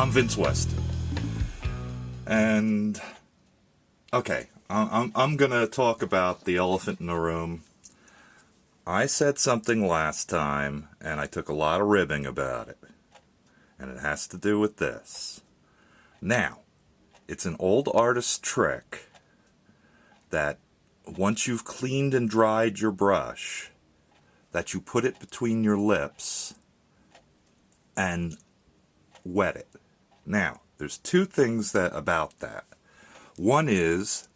I'm Vince Weston, and okay, I'm gonna talk about the elephant in the room. I said something last time, and I took a lot of ribbing about it, and it has to do with this. Now, it's an old artist trick that once you've cleaned and dried your brush, that you put it between your lips and wet it. Now, there's two things about that. One is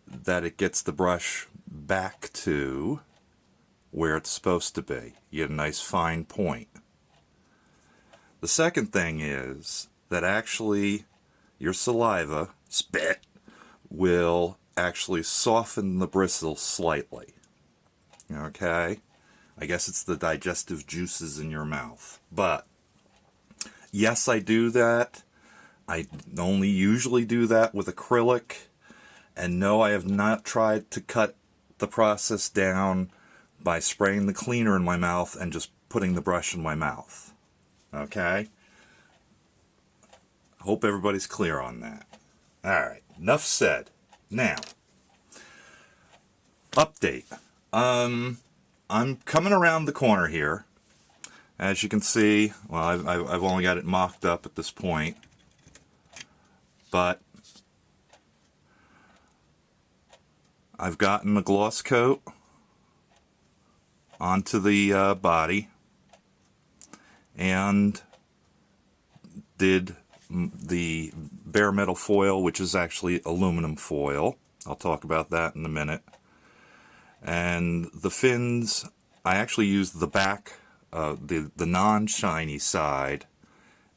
that it gets the brush back to where it's supposed to be. You get a nice fine point. The second thing is that actually your saliva, spit, will actually soften the bristles slightly. Okay? I guess it's the digestive juices in your mouth. But yes, I do that. I only usually do that with acrylic. And no, I have not tried to cut the process down by spraying the cleaner in my mouth and just putting the brush in my mouth. Okay? Hope everybody's clear on that. Alright, enough said. Now, update. I'm coming around the corner here. As you can see, well, I've only got it mocked up at this point, but I've gotten the gloss coat onto the body and did the bare metal foil, which is actually aluminum foil. I'll talk about that in a minute. And the fins, I actually used the back, the non-shiny side,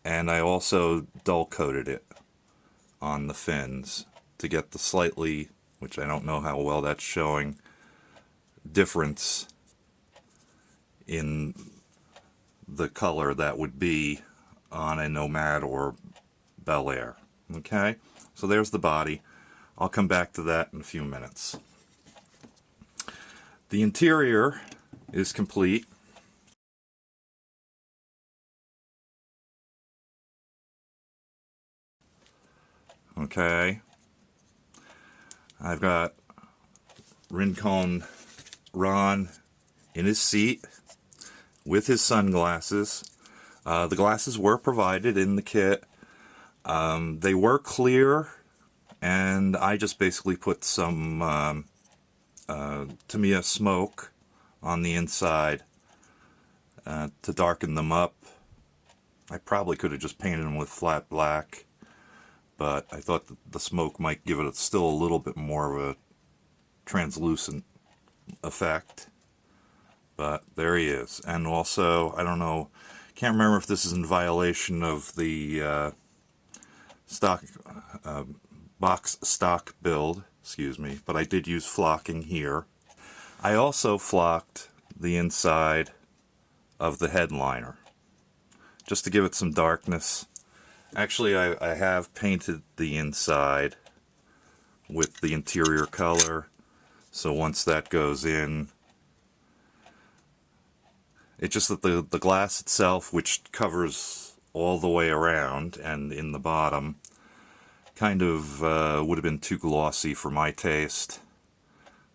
and I also dull coated it on the fins to get the slightly, which I don't know how well that's showing, difference in the color that would be on a Nomad or Bel Air. Okay, so there's the body. I'll come back to that in a few minutes. The interior is complete. Okay, I've got Rincon Ron in his seat with his sunglasses. The glasses were provided in the kit. They were clear, and I just basically put some Tamiya smoke on the inside to darken them up. I probably could have just painted them with flat black, but I thought that the smoke might give it still a little bit more of a translucent effect. But there he is. And also, I don't know, can't remember if this is in violation of the stock box stock build, excuse me, but I did use flocking here. I also flocked the inside of the headliner just to give it some darkness. Actually, I have painted the inside with the interior color, so once that goes in, it's just that the glass itself, which covers all the way around and in the bottom, kind of would have been too glossy for my taste.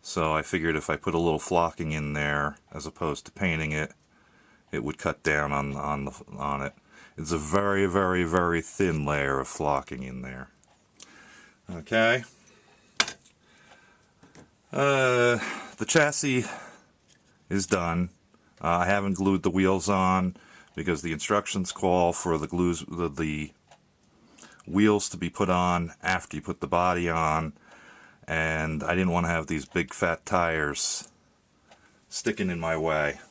So I figured if I put a little flocking in there as opposed to painting it, it would cut down on it. It's a very, very, very thin layer of flocking in there. Okay. The chassis is done. I haven't glued the wheels on because the instructions call for the wheels to be put on after you put the body on, and I didn't want to have these big fat tires sticking in my way,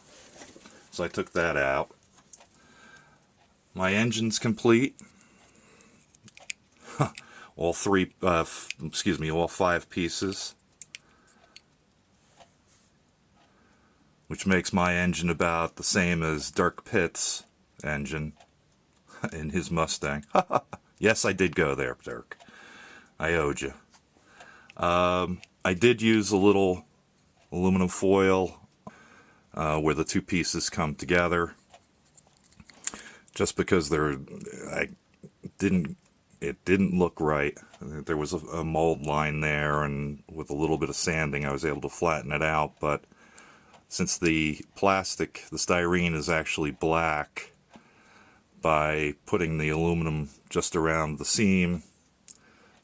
so I took that out. My engine's complete. All five pieces, which makes my engine about the same as Dirk Pitt's engine in his Mustang. Yes, I did go there, Dirk. I owed you. I did use a little aluminum foil where the two pieces come together, just because didn't look right. There was a mold line there, and with a little bit of sanding I was able to flatten it out, but since the plastic, the styrene, is actually black, by putting the aluminum just around the seam,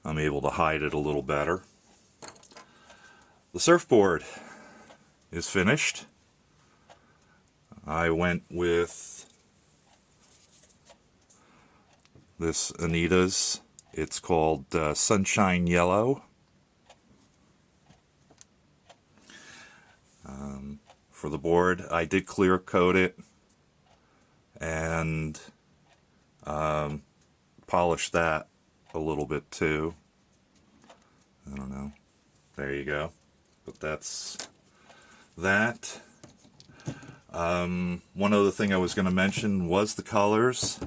I'm able to hide it a little better. The surfboard is finished. I went with this Anita's. It's called Sunshine Yellow. For the board, I did clear coat it and polish that a little bit too. I don't know. There you go. But that's that. One other thing I was going to mention was the colors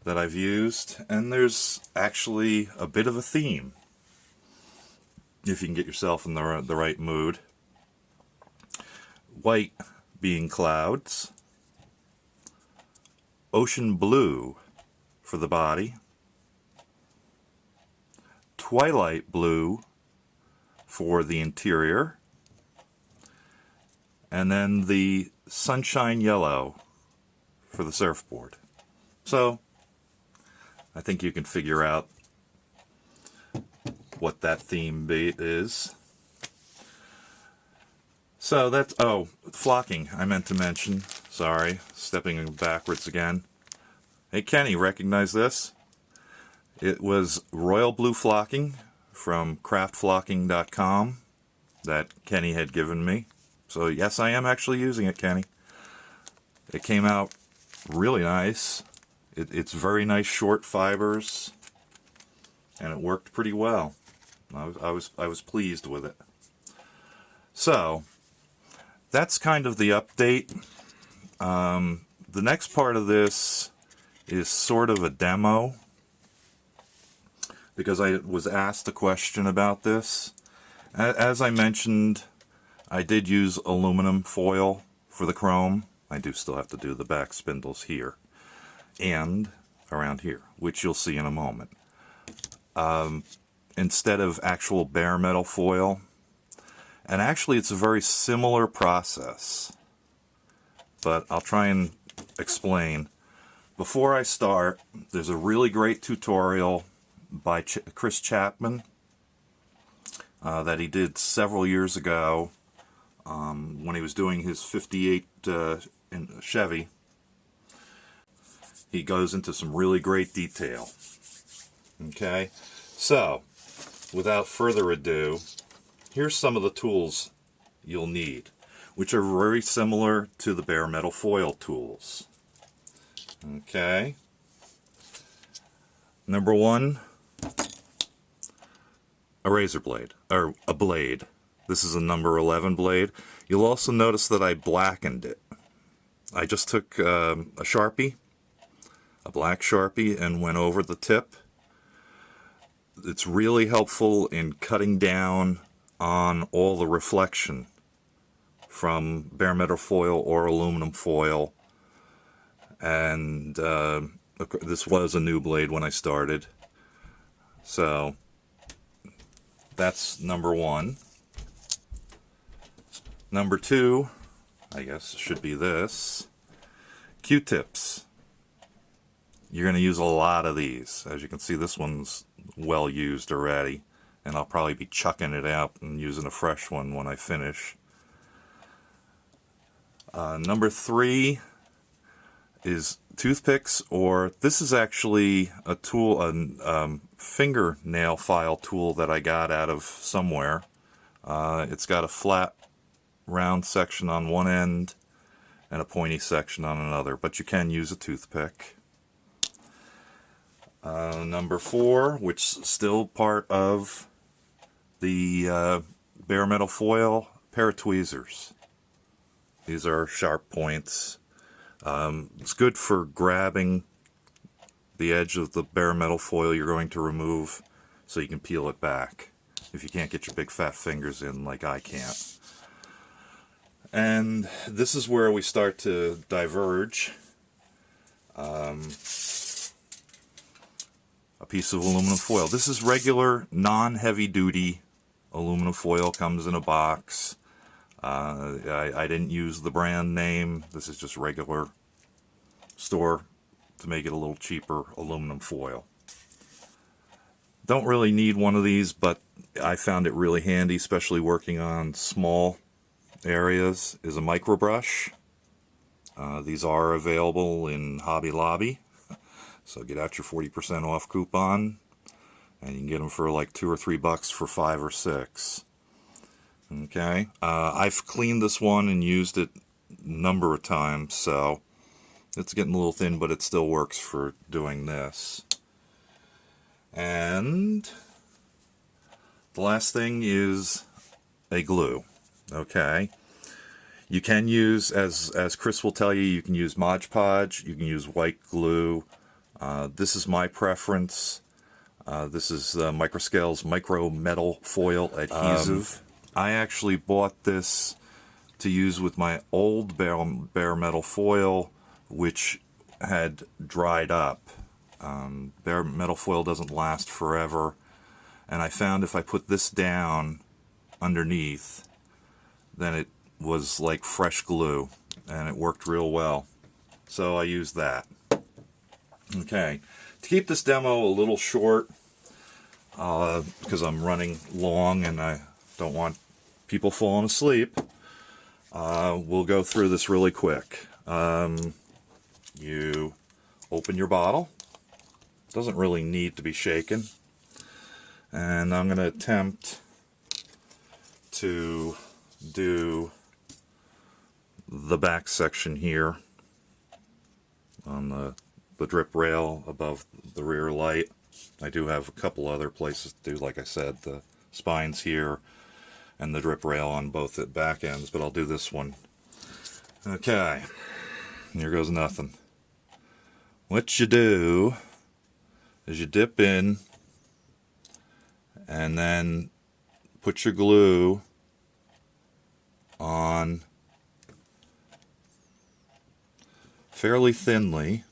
that I've used, and there's actually a bit of a theme if you can get yourself in the right mood. White being clouds, ocean blue for the body, twilight blue for the interior, and then the sunshine yellow for the surfboard. So I think you can figure out what that theme is. So that's, oh, flocking, I meant to mention. Sorry, stepping backwards again. Hey Kenny, recognize this? It was royal blue flocking from craftflocking.com that Kenny had given me. So yes, I am actually using it, Kenny. It came out really nice. It's very nice short fibers, and it worked pretty well. I was pleased with it. So that's kind of the update. The next part of this is sort of a demo, because I was asked a question about this. As I mentioned, I did use aluminum foil for the chrome. I do still have to do the back spindles here and around here, which you'll see in a moment. Instead of actual bare metal foil. And actually it's a very similar process, but I'll try and explain. Before I start, there's a really great tutorial by Chris Chapman that he did several years ago when he was doing his 58 Chevy. He goes into some really great detail. Okay, so without further ado, here's some of the tools you'll need, which are very similar to the bare metal foil tools. Okay. Number one, a razor blade, or a blade. This is a number 11 blade. You'll also notice that I blackened it. I just took a Sharpie, a black Sharpie, and went over the tip. It's really helpful in cutting down on all the reflection from bare metal foil or aluminum foil. And this was a new blade when I started. So that's number one. Number two, I guess, should be this. Q-tips. You're going to use a lot of these. As you can see, this one's well used already, and I'll probably be chucking it out and using a fresh one when I finish. Number three is toothpicks, or this is actually a tool, a fingernail file tool that I got out of somewhere. It's got a flat round section on one end and a pointy section on another, but you can use a toothpick. Number four, which is still part of the bare metal foil, pair of tweezers. These are sharp points. It's good for grabbing the edge of the bare metal foil you're going to remove so you can peel it back if you can't get your big fat fingers in like I can't. And this is where we start to diverge. a piece of aluminum foil. This is regular, non-heavy duty aluminum foil, comes in a box. I didn't use the brand name. This is just regular store to make it a little cheaper aluminum foil. Don't really need one of these, but I found it really handy, especially working on small areas, is a micro brush. These are available in Hobby Lobby, so get out your 40% off coupon, and you can get them for like $2 or $3 for 5 or 6. Okay, I've cleaned this one and used it a number of times, so it's getting a little thin, but it still works for doing this. And the last thing is a glue. Okay, you can use, as Chris will tell you, you can use Mod Podge, you can use white glue. This is my preference. This is Microscale's Micro Metal Foil Adhesive. I actually bought this to use with my old bare metal foil, which had dried up. Bare metal foil doesn't last forever, and I found if I put this down underneath, then it was like fresh glue, and it worked real well. So I used that. Okay, to keep this demo a little short, because I'm running long and I don't want people falling asleep, we'll go through this really quick. You open your bottle. Doesn't really need to be shaken. And I'm going to attempt to do the back section here on the drip rail above the rear light. I do have a couple other places to do, like I said, the spines here and the drip rail on both the back ends, but I'll do this one. Okay, here goes nothing. What you do is you dip in and then put your glue on fairly thinly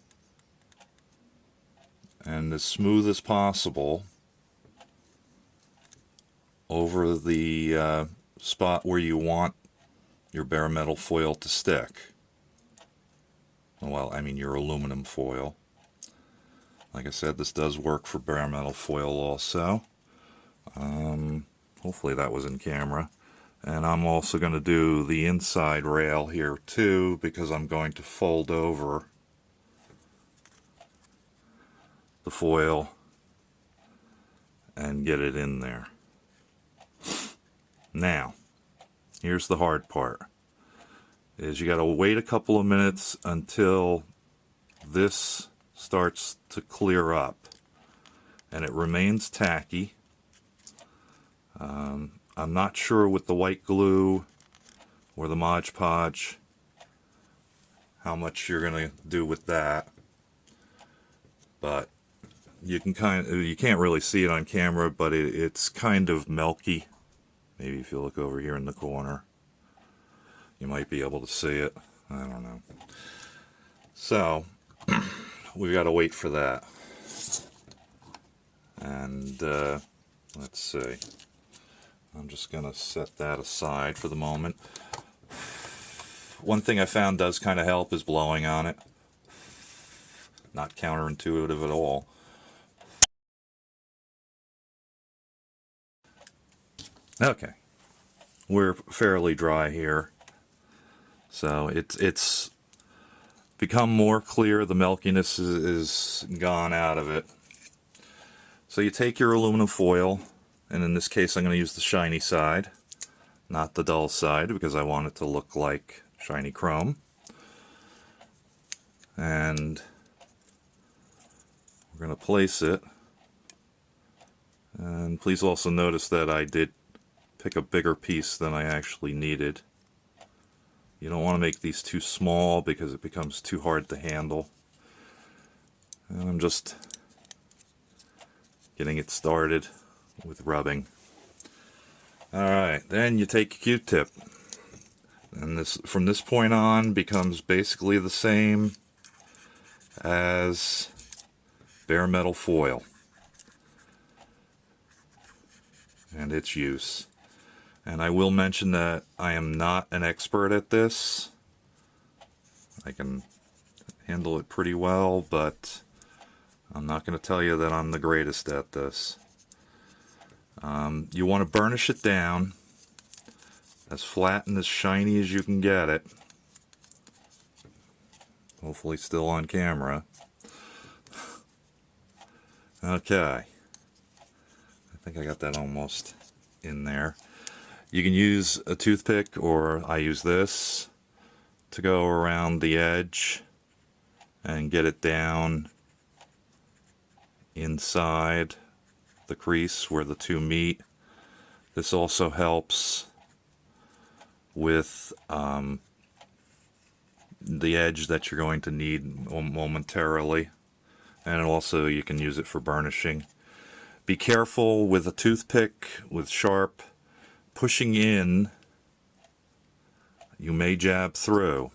and as smooth as possible over the spot where you want your bare metal foil to stick. Well, I mean your aluminum foil. Like I said, this does work for bare metal foil also. Hopefully that was in camera. And I'm also going to do the inside rail here too, because I'm going to fold over the foil and get it in there. Now, here's the hard part, is you got to wait a couple of minutes until this starts to clear up and it remains tacky. I'm not sure with the white glue or the Mod Podge how much you're going to do with that, but you can't really see it on camera, but it's kind of milky. Maybe if you look over here in the corner, you might be able to see it. I don't know. So we've got to wait for that. And let's see. I'm just going to set that aside for the moment. One thing I found does kind of help is blowing on it. Not counterintuitive at all. Okay, we're fairly dry here, so it's become more clear. The milkiness is gone out of it. So you take your aluminum foil, and in this case I'm going to use the shiny side, not the dull side, because I want it to look like shiny chrome. And we're going to place it, and please also notice that I did pick a bigger piece than I actually needed. You don't want to make these too small because it becomes too hard to handle. And I'm just getting it started with rubbing. Alright, then you take a Q-tip, and this from this point on becomes basically the same as bare metal foil. and its use. And I will mention that I am not an expert at this. I can handle it pretty well, but I'm not going to tell you that I'm the greatest at this. You want to burnish it down as flat and as shiny as you can get it. Hopefully still on camera. Okay. I think I got that almost in there. You can use a toothpick, or I use this to go around the edge and get it down inside the crease where the two meet. This also helps with the edge that you're going to need momentarily, and also you can use it for burnishing. Be careful with a toothpick with sharp. Pushing in, you may jab through.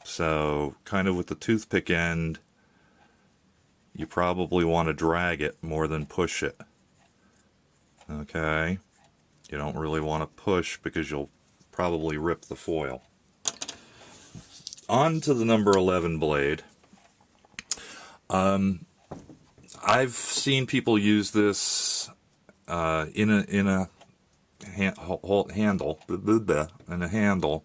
So kind of with the toothpick end, you probably want to drag it more than push it. Okay? You don't really want to push because you'll probably rip the foil. On to the number 11 blade. I've seen people use this in a handle, and a handle.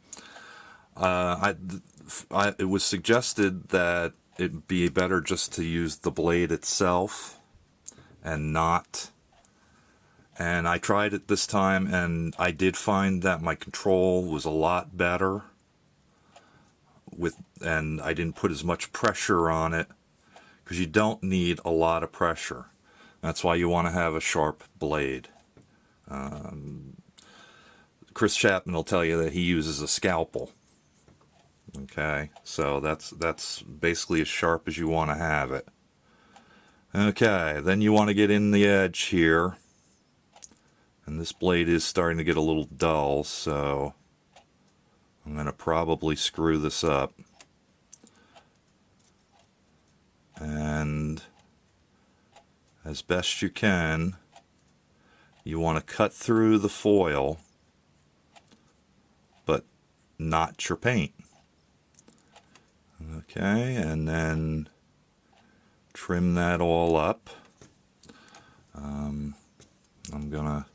It was suggested that it'd be better just to use the blade itself and not. And I tried it this time, and I did find that my control was a lot better and I didn't put as much pressure on it, because you don't need a lot of pressure. That's why you want to have a sharp blade. Chris Chapman will tell you that he uses a scalpel. Okay, so that's basically as sharp as you want to have it. Okay, then you want to get in the edge here, and this blade is starting to get a little dull, so I'm going to probably screw this up. And as best you can, you want to cut through the foil, but not your paint. Okay, and then trim that all up. I'm gonna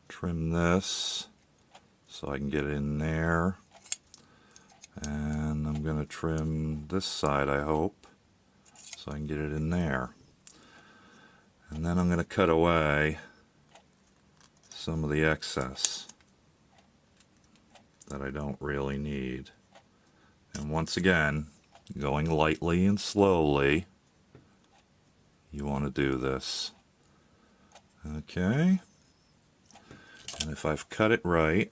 trim this so I can get it in there, and I'm gonna trim this side, I hope, so I can get it in there. And then I'm going to cut away some of the excess that I don't really need. And once again, going lightly and slowly, you want to do this. Okay. And if I've cut it right,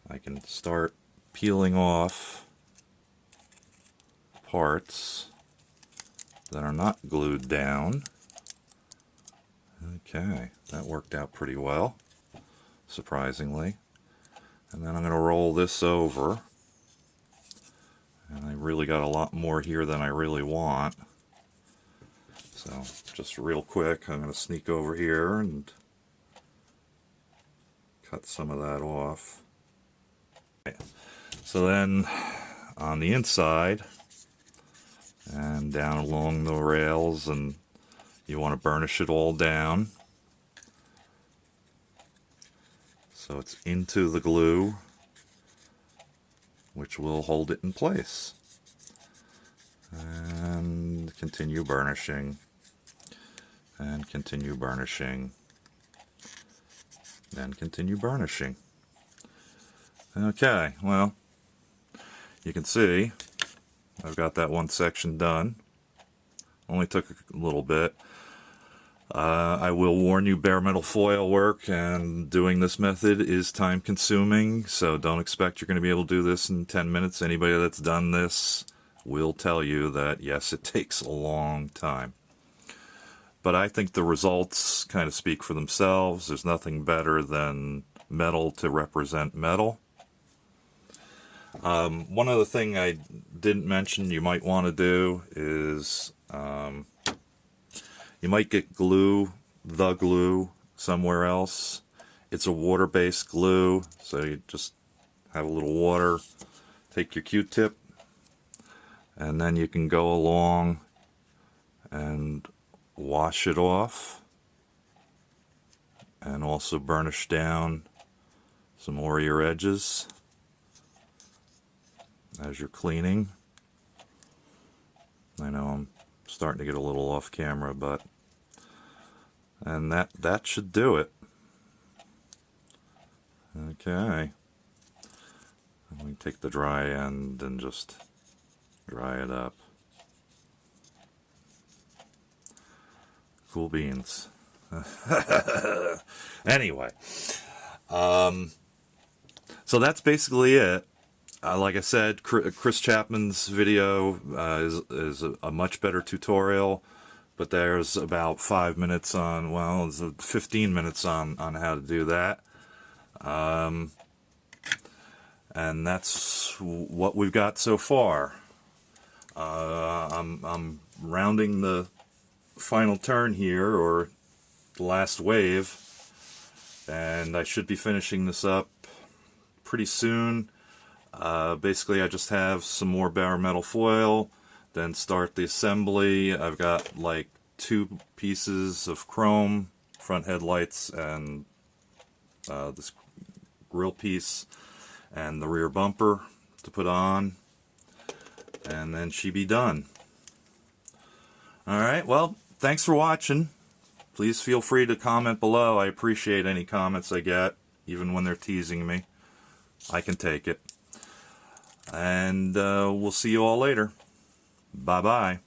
I can start peeling off parts that are not glued down. Okay, that worked out pretty well, surprisingly. And then I'm going to roll this over. And I really got a lot more here than I really want. So, just real quick, I'm going to sneak over here and cut some of that off. Okay. So then, on the inside, and down along the rails, and you want to burnish it all down so it's into the glue, which will hold it in place. And continue burnishing, and continue burnishing, and continue burnishing. Okay, well, you can see I've got that one section done. Only took a little bit. I will warn you, bare metal foil work and doing this method is time consuming, so don't expect you're going to be able to do this in 10 minutes. Anybody that's done this will tell you that yes, it takes a long time. But I think the results kind of speak for themselves. There's nothing better than metal to represent metal. One other thing I didn't mention you might want to do is You might get glue, the glue, somewhere else. It's a water-based glue, so you just have a little water, take your Q-tip, and then you can go along and wash it off, and also burnish down some more of your edges as you're cleaning. I know I'm starting to get a little off camera, and that should do it. Okay. Let me take the dry end and just dry it up. Cool beans. Anyway, so that's basically it. Like I said, Chris Chapman's video is a much better tutorial, but there's about 5 minutes on, well, it's 15 minutes on how to do that. And that's what we've got so far. I'm rounding the final turn here, or the last wave, and I should be finishing this up pretty soon. Basically, I just have some more bare metal foil, then start the assembly. I've got like 2 pieces of chrome, front headlights, and this grill piece, and the rear bumper to put on, and then she be done. Alright, well, thanks for watching. Please feel free to comment below. I appreciate any comments I get, even when they're teasing me. I can take it. And we'll see you all later. Bye-bye.